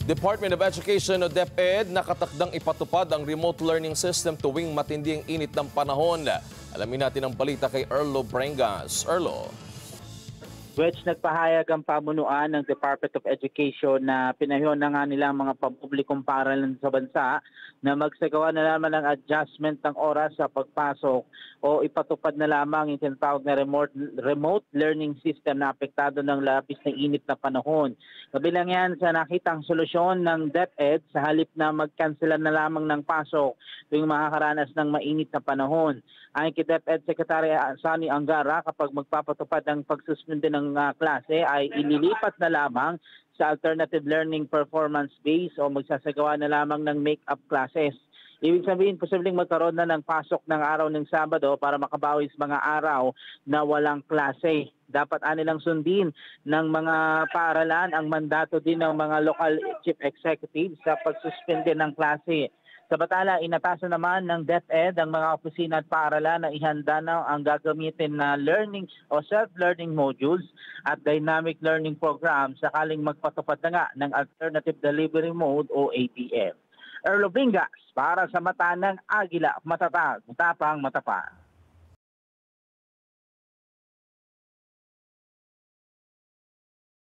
Department of Education o DepEd nakatakdang ipatupad ang remote learning system tuwing matinding init ng panahon. Alamin natin ang balita kay Erlo Brengas. Erlo. Which nagpahayag ang pamunuan ng Department of Education na pinahyon na nga nila ang mga pampublikong paaralan sa bansa na magsagawa na lamang ng adjustment ng oras sa pagpasok o ipatupad na lamang yung tinatawag na remote learning system na apektado ng labis na init na panahon. Kabilang yan sa nakitang solusyon ng DepEd sa halip na magkanselan na lamang ng pasok tuwing makakaranas ng mainit na panahon. Ayon kay DepEd Secretary Sani Angara, kapag magpapatupad ang pagsuspende ng klase ay ililipat na lamang sa alternative learning performance base o magsasagawa na lamang ng make-up classes. Ibig sabihin, posibleng magkaroon na ng pasok ng araw ng Sabado para makabawi sa mga araw na walang klase. Dapat anilang sundin ng mga paaralan ang mandato din ng mga local chief executives sa pagsuspende ng klase. Sa batala, inatasan naman ng DepEd ang mga opisina at paaralan na ihanda na ang gagamitin na learning o self-learning modules at dynamic learning program sakaling magpatupad na nga ng alternative delivery mode o ADM. Erlo Brengas para sa mata ng Agila, matatag, matapang, matapang.